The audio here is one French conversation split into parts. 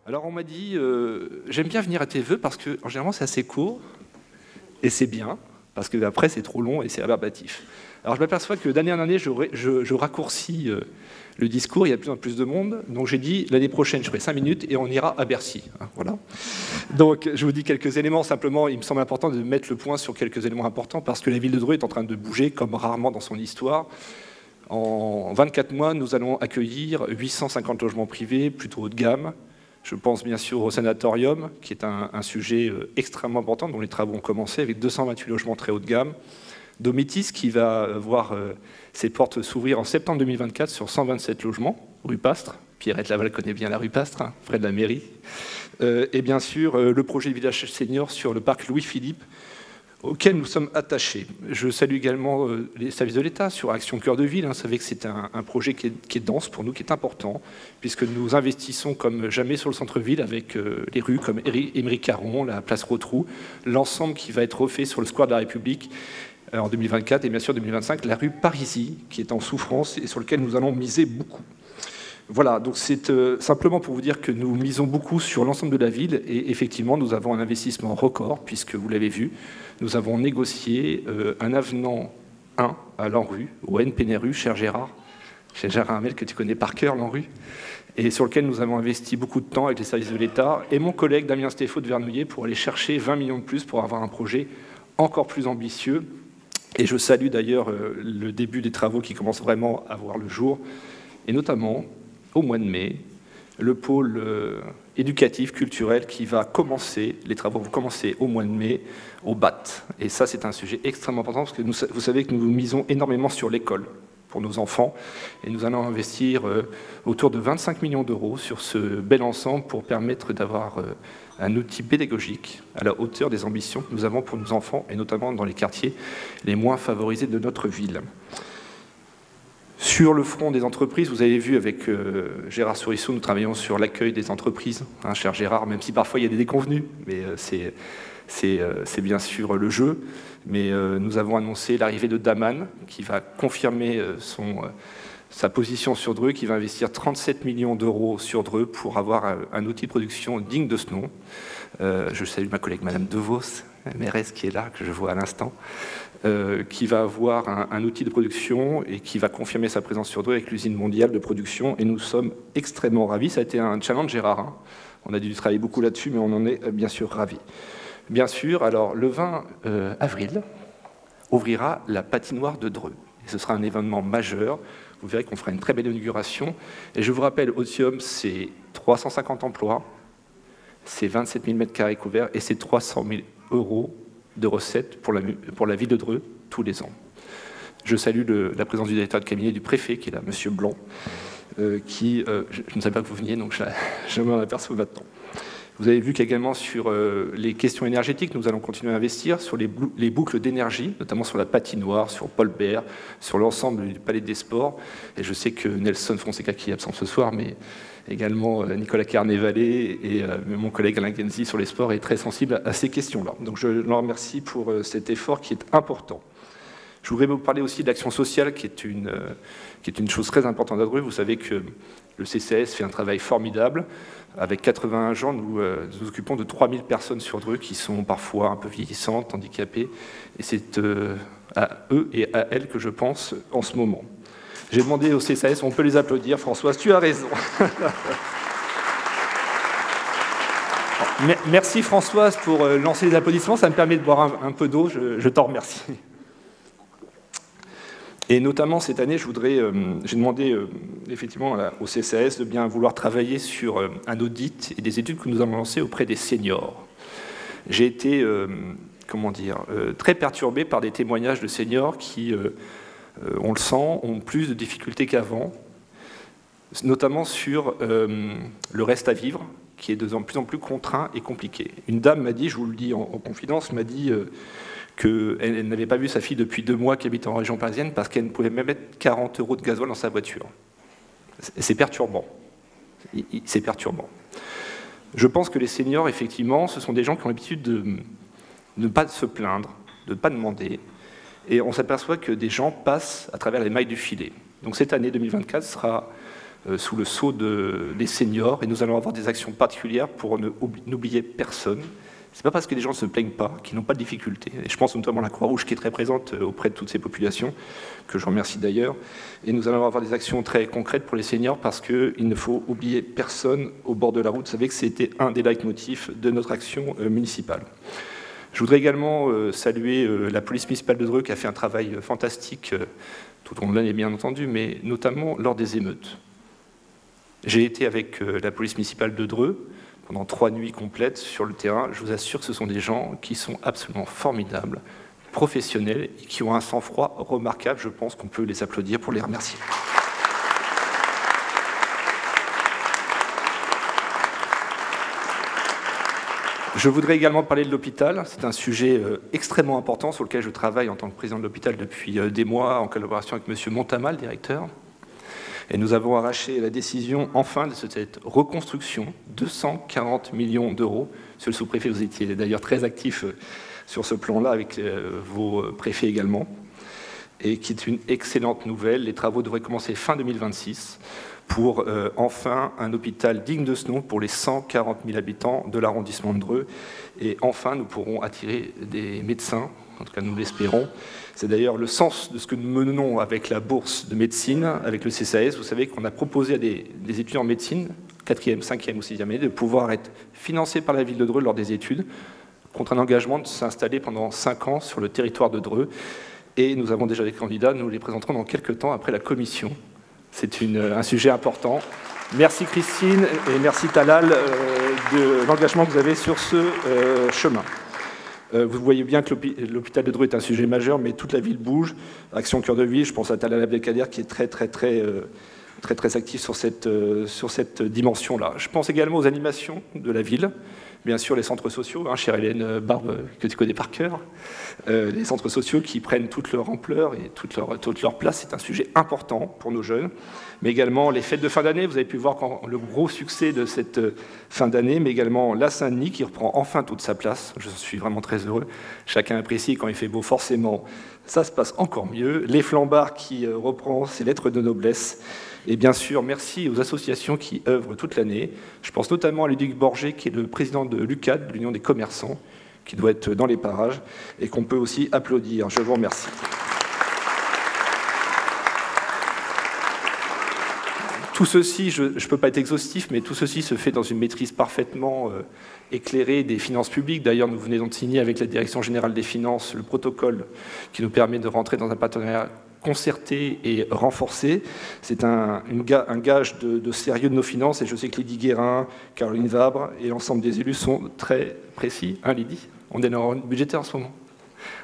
Alors on m'a dit, j'aime bien venir à tes vœux parce que en général c'est assez court et c'est bien, parce que après c'est trop long et c'est rébarbatif. Alors je m'aperçois que d'année en année je raccourcis le discours, il y a de plus en plus de monde, donc j'ai dit l'année prochaine je ferai 5 minutes et on ira à Bercy. Hein, voilà. Donc je vous dis quelques éléments, simplement il me semble important de mettre le point sur quelques éléments importants parce que la ville de Dreux est en train de bouger comme rarement dans son histoire. En 24 mois, nous allons accueillir 850 logements privés, plutôt haut de gamme. Je pense bien sûr au sanatorium, qui est un sujet extrêmement important, dont les travaux ont commencé, avec 228 logements très haut de gamme. Domitis, qui va voir ses portes s'ouvrir en septembre 2024 sur 127 logements, rue Pastre. Pierrette Laval connaît bien la rue Pastre, hein, près de la mairie. Et bien sûr, le projet de village senior sur le parc Louis-Philippe, auquel nous sommes attachés. Je salue également les services de l'État sur Action Cœur de Ville. Vous savez que c'est un projet qui est dense pour nous, qui est important, puisque nous investissons comme jamais sur le centre-ville avec les rues comme Émeric Caron, la place Rotrou, l'ensemble qui va être refait sur le square de la République en 2024 et bien sûr 2025, la rue Parisis, qui est en souffrance et sur lequel nous allons miser beaucoup. Voilà, donc c'est simplement pour vous dire que nous misons beaucoup sur l'ensemble de la ville et effectivement nous avons un investissement record puisque vous l'avez vu, nous avons négocié un avenant 1 à l'ANRU, au NPNRU, cher Gérard Hamel que tu connais par cœur, l'ANRU, et sur lequel nous avons investi beaucoup de temps avec les services de l'État et mon collègue Damien Stéphaux de Vernouillet pour aller chercher 20 millions de plus pour avoir un projet encore plus ambitieux. Et je salue d'ailleurs le début des travaux qui commencent vraiment à voir le jour, et notamment au mois de mai, le pôle éducatif, culturel, qui va commencer, les travaux vont commencer au mois de mai, au BAT. Et ça, c'est un sujet extrêmement important, parce que vous savez que nous misons énormément sur l'école pour nos enfants, et nous allons investir autour de 25 millions d'euros sur ce bel ensemble pour permettre d'avoir un outil pédagogique à la hauteur des ambitions que nous avons pour nos enfants, et notamment dans les quartiers les moins favorisés de notre ville. Sur le front des entreprises, vous avez vu avec Gérard Sourisseau, nous travaillons sur l'accueil des entreprises, hein, cher Gérard, même si parfois il y a des déconvenus, mais c'est bien sûr le jeu. Mais nous avons annoncé l'arrivée de Daman, qui va confirmer sa position sur Dreux, qui va investir 37 millions d'euros sur Dreux pour avoir un outil de production digne de ce nom. Je salue ma collègue Madame Devos, mairesse qui est là, que je vois à l'instant. Qui va avoir un outil de production et qui va confirmer sa présence sur Dreux avec l'usine mondiale de production. Et nous sommes extrêmement ravis. Ça a été un challenge, Gérard. Hein. On a dû travailler beaucoup là-dessus, mais on en est bien sûr ravis. Bien sûr, alors le 20 avril ouvrira la patinoire de Dreux. Et ce sera un événement majeur. Vous verrez qu'on fera une très belle inauguration. Et je vous rappelle, Otium, c'est 350 emplois, c'est 27 000 m² couverts et c'est 300 000 euros de recettes pour la ville de Dreux tous les ans. Je salue la présence du directeur de cabinet du préfet, qui est là, M. Blanc, je ne savais pas que vous veniez, donc je m'en aperçois maintenant. Vous avez vu qu'également sur les questions énergétiques, nous allons continuer à investir sur les boucles d'énergie, notamment sur la patinoire, sur Paul Bert, sur l'ensemble du Palais des Sports. Et je sais que Nelson Fonseca, qui est absent ce soir, mais également Nicolas Carnet-Vallée et mon collègue Alain Genzi sur les sports est très sensible à ces questions-là. Donc je leur remercie pour cet effort qui est important. Je voudrais vous parler aussi de l'action sociale, qui est une chose très importante à Dreux. Vous savez que le CCAS fait un travail formidable. Avec 81 gens, nous nous occupons de 3000 personnes sur Dreux qui sont parfois un peu vieillissantes, handicapées. Et c'est à eux et à elles que je pense en ce moment. J'ai demandé au CCAS, on peut les applaudir. Françoise, tu as raison. Merci Françoise pour lancer les applaudissements. Ça me permet de boire un peu d'eau. Je t'en remercie. Et notamment cette année, j'ai demandé effectivement au CCAS de bien vouloir travailler sur un audit et des études que nous avons lancées auprès des seniors. J'ai été très perturbé par des témoignages de seniors qui, on le sent, ont plus de difficultés qu'avant, notamment sur le reste à vivre, qui est de plus en plus contraint et compliqué. Une dame m'a dit, je vous le dis en confidence, m'a dit qu'elle n'avait pas vu sa fille depuis 2 mois qui habite en région parisienne parce qu'elle ne pouvait même mettre 40 € de gasoil dans sa voiture. C'est perturbant. C'est perturbant. Je pense que les seniors, effectivement, ce sont des gens qui ont l'habitude de ne pas se plaindre, de ne pas demander, et on s'aperçoit que des gens passent à travers les mailles du filet. Donc cette année 2024 sera sous le sceau des seniors, et nous allons avoir des actions particulières pour n'oublier personne. Ce n'est pas parce que les gens ne se plaignent pas, qu'ils n'ont pas de difficultés. Et je pense notamment à la Croix-Rouge qui est très présente auprès de toutes ces populations, que je remercie d'ailleurs. Et nous allons avoir des actions très concrètes pour les seniors parce qu'il ne faut oublier personne au bord de la route. Vous savez que c'était un des leitmotifs de notre action municipale. Je voudrais également saluer la police municipale de Dreux qui a fait un travail fantastique tout au long de l'année, bien entendu, mais notamment lors des émeutes. J'ai été avec la police municipale de Dreux pendant 3 nuits complètes sur le terrain. Je vous assure que ce sont des gens qui sont absolument formidables, professionnels, et qui ont un sang-froid remarquable. Je pense qu'on peut les applaudir pour les remercier. Je voudrais également parler de l'hôpital. C'est un sujet extrêmement important sur lequel je travaille en tant que président de l'hôpital depuis des mois, en collaboration avec M. Montama, le directeur. Et nous avons arraché la décision, enfin, de cette reconstruction, 240 millions d'euros. Monsieur le sous-préfet, vous étiez d'ailleurs très actif sur ce plan-là, avec vos préfets également, et qui est une excellente nouvelle. Les travaux devraient commencer fin 2026 pour, enfin, un hôpital digne de ce nom pour les 140 000 habitants de l'arrondissement de Dreux. Et enfin, nous pourrons attirer des médecins, en tout cas nous l'espérons. C'est d'ailleurs le sens de ce que nous menons avec la bourse de médecine, avec le CCAS. Vous savez qu'on a proposé à des étudiants en médecine, 4e, 5e ou 6e année, de pouvoir être financés par la ville de Dreux lors des études, contre un engagement de s'installer pendant 5 ans sur le territoire de Dreux. Et nous avons déjà des candidats, nous les présenterons dans quelques temps après la commission. C'est un sujet important. Merci Christine et merci Talal de l'engagement que vous avez sur ce chemin. Vous voyez bien que l'hôpital de Dreux est un sujet majeur, mais toute la ville bouge. Action Cœur de Ville, je pense à Talal Abdelkader qui est très actif sur cette dimension-là. Je pense également aux animations de la ville, bien sûr les centres sociaux, chère Hélène Barbe, que tu connais par cœur, les centres sociaux qui prennent toute leur ampleur et toute leur place. C'est un sujet important pour nos jeunes, mais également les fêtes de fin d'année. Vous avez pu voir le gros succès de cette fin d'année, mais également la Saint-Denis qui reprend enfin toute sa place. Je suis vraiment très heureux. Chacun apprécie quand il fait beau, forcément, ça se passe encore mieux. Les Flambards qui reprend ses lettres de noblesse. Et bien sûr, merci aux associations qui œuvrent toute l'année. Je pense notamment à Ludovic Borgé, qui est le président de l'UCAD, l'Union des commerçants, qui doit être dans les parages, et qu'on peut aussi applaudir. Je vous remercie. Tout ceci, je ne peux pas être exhaustif, mais tout ceci se fait dans une maîtrise parfaitement éclairée des finances publiques. D'ailleurs, nous venons de signer avec la Direction générale des finances le protocole qui nous permet de rentrer dans un partenariat concerté et renforcé. C'est un gage de sérieux de nos finances, et je sais que Lydie Guérin, Caroline Vabre et l'ensemble des élus sont très précis. Lydie, on est dans le budgétaire en ce moment.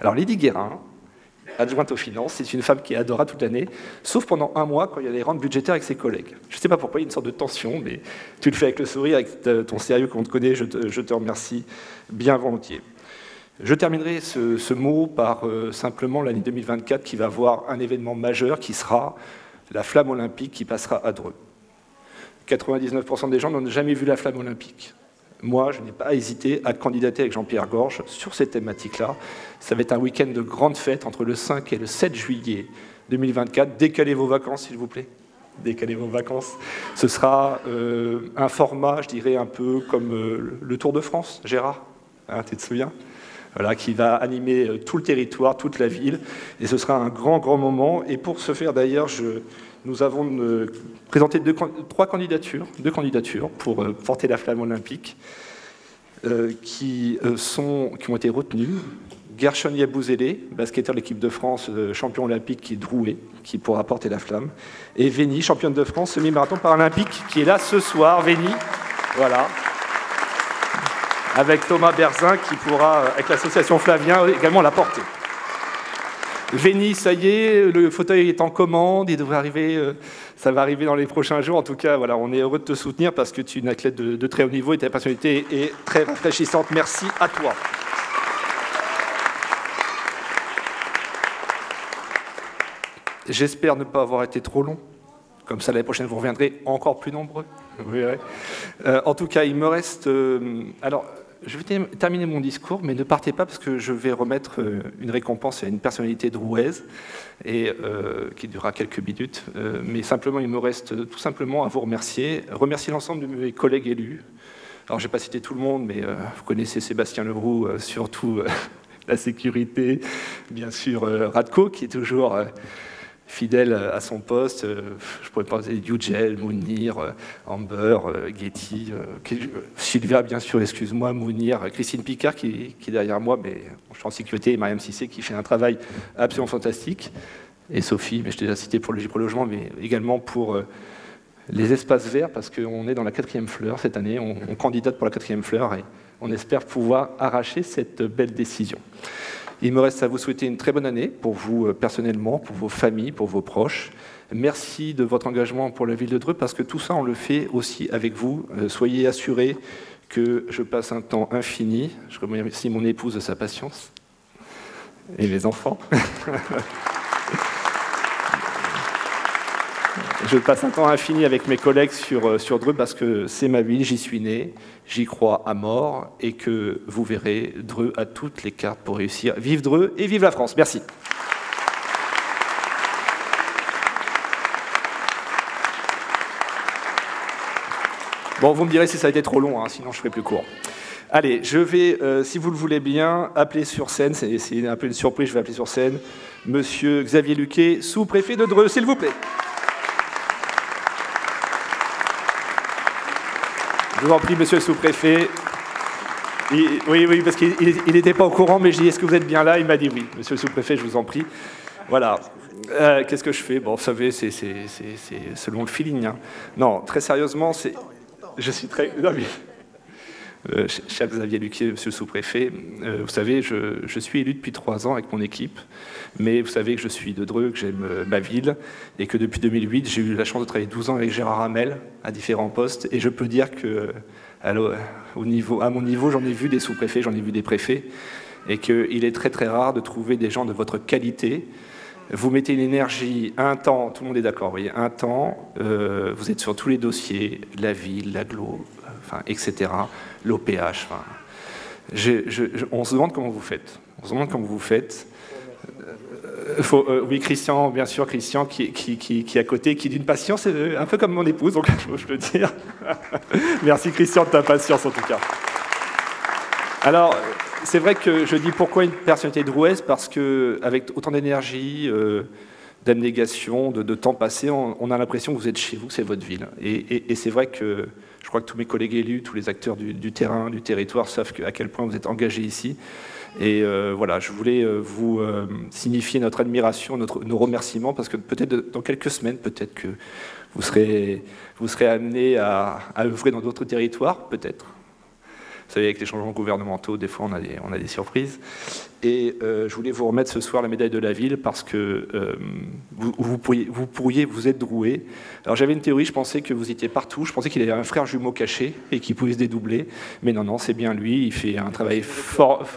Alors Lydie Guérin, adjointe aux finances, c'est une femme qui est adorable toute l'année, sauf pendant 1 mois quand il y a les rentes budgétaires avec ses collègues. Je ne sais pas pourquoi, il y a une sorte de tension, mais tu le fais avec le sourire, avec ton sérieux qu'on te connaît, je te remercie bien volontiers. Je terminerai ce mot par simplement l'année 2024 qui va avoir un événement majeur qui sera la flamme olympique qui passera à Dreux. 99% des gens n'ont jamais vu la flamme olympique. Moi, je n'ai pas hésité à candidater avec Jean-Pierre Gorge sur cette thématique-là. Ça va être un week-end de grande fête entre le 5 et le 7 juillet 2024. Décalez vos vacances, s'il vous plaît. Décalez vos vacances. Ce sera un format, je dirais, un peu comme le Tour de France, Gérard, tu te souviens ? Voilà, qui va animer tout le territoire, toute la ville. Et ce sera un grand moment. Et pour ce faire, d'ailleurs, nous avons présenté deux candidatures pour porter la flamme olympique qui ont été retenues. Gershon Yabouzélé, basketteur de l'équipe de France, champion olympique qui est droué, qui pourra porter la flamme. Et Véni, championne de France, semi-marathon paralympique, qui est là ce soir. Véni, voilà. Avec Thomas Berzin qui pourra, avec l'association Flavien, également la porter. Véni, ça y est, le fauteuil est en commande, il devrait arriver, ça va arriver dans les prochains jours. En tout cas, voilà, on est heureux de te soutenir parce que tu es une athlète de très haut niveau et ta personnalité est très rafraîchissante. Merci à toi. J'espère ne pas avoir été trop long. Comme ça, l'année prochaine, vous reviendrez encore plus nombreux. Vous verrez. En tout cas, il me reste... alors, je vais terminer mon discours, mais ne partez pas parce que je vais remettre une récompense à une personnalité drouaise et qui durera quelques minutes. Mais simplement, il me reste tout simplement à vous remercier. Remercier l'ensemble de mes collègues élus. Alors, je n'ai pas cité tout le monde, mais vous connaissez Sébastien Leroux, surtout la sécurité. Bien sûr, Radko, qui est toujours fidèle à son poste. Je pourrais parler de Yugel, Mounir, Amber, Getty, Sylvia, bien sûr, excuse-moi, Mounir, Christine Picard, qui est derrière moi, mais je suis en sécurité, et Mariam Cissé, qui fait un travail absolument fantastique. Et Sophie, mais je t'ai déjà cité pour le Logement, mais également pour les espaces verts, parce qu'on est dans la 4e fleur cette année, on candidate pour la 4e fleur, et on espère pouvoir arracher cette belle décision. Il me reste à vous souhaiter une très bonne année, pour vous personnellement, pour vos familles, pour vos proches. Merci de votre engagement pour la ville de Dreux, parce que tout ça, on le fait aussi avec vous. Soyez assurés que je passe un temps infini. Je remercie mon épouse de sa patience, et mes enfants. Je passe un temps infini avec mes collègues sur Dreux parce que c'est ma ville, j'y suis né, j'y crois à mort et que vous verrez, Dreux a toutes les cartes pour réussir. Vive Dreux et vive la France. Merci. Bon, vous me direz si ça a été trop long, hein, sinon je ferai plus court. Allez, je vais, si vous le voulez bien, appeler sur scène, c'est un peu une surprise, je vais appeler sur scène, Monsieur Xavier Luquet, sous-préfet de Dreux, s'il vous plaît. Je vous en prie, monsieur le sous-préfet. Oui, parce qu'il n'était pas au courant, mais j'ai dit, est-ce que vous êtes bien là? Il m'a dit oui. Monsieur le sous-préfet, je vous en prie. Voilà. Qu'est-ce que je fais? Bon, vous savez, c'est selon le feeling. Hein. Non, très sérieusement, je suis très... Non, mais... cher Xavier Luquier, monsieur le sous-préfet, vous savez, je suis élu depuis 3 ans avec mon équipe, mais vous savez que je suis de Dreux, que j'aime ma ville, et que depuis 2008, j'ai eu la chance de travailler 12 ans avec Gérard Hamel à différents postes, et je peux dire que à mon niveau, j'en ai vu des sous-préfets, j'en ai vu des préfets, et qu'il est très très rare de trouver des gens de votre qualité. Vous mettez une énergie, un temps, tout le monde est d'accord, vous voyez, un temps, vous êtes sur tous les dossiers, la ville, l'agglo, enfin, etc., l'OPH. Enfin, on se demande comment vous faites. On se demande comment vous faites. Oui, Christian, bien sûr, Christian, qui est à côté, qui est d'une patience, un peu comme mon épouse, donc je peux le dire. Merci Christian de ta patience, en tout cas. Alors, c'est vrai que je dis pourquoi une personnalité drouaise, parce qu'avec autant d'énergie, d'abnégation, de temps passé, on a l'impression que vous êtes chez vous, que c'est votre ville. Et c'est vrai que je crois que tous mes collègues élus, tous les acteurs du terrain, du territoire, savent à quel point vous êtes engagés ici. Et voilà, je voulais vous signifier notre admiration, nos remerciements, parce que peut-être dans quelques semaines, peut-être que vous serez amenés à œuvrer dans d'autres territoires, peut-être. Vous savez, avec les changements gouvernementaux, des fois, on a des surprises. Et je voulais vous remettre ce soir la médaille de la ville parce que vous êtes Drouais. Alors j'avais une théorie, je pensais que vous étiez partout. Je pensais qu'il avait un frère jumeau caché et qu'il pouvait se dédoubler. Mais non, c'est bien lui. Il fait un travail fort.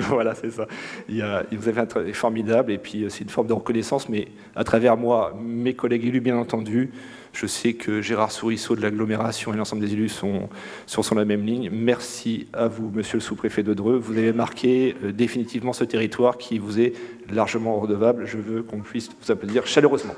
Voilà, c'est ça. Vous avez un travail formidable et puis c'est une forme de reconnaissance. Mais à travers moi, mes collègues élus, bien entendu, je sais que Gérard Sourisseau de l'agglomération et l'ensemble des élus sont sur la même ligne. Merci à vous, monsieur le sous-préfet de Dreux. Vous avez marqué définitivement ce territoire qui vous est largement redevable. Je veux qu'on puisse vous applaudir chaleureusement.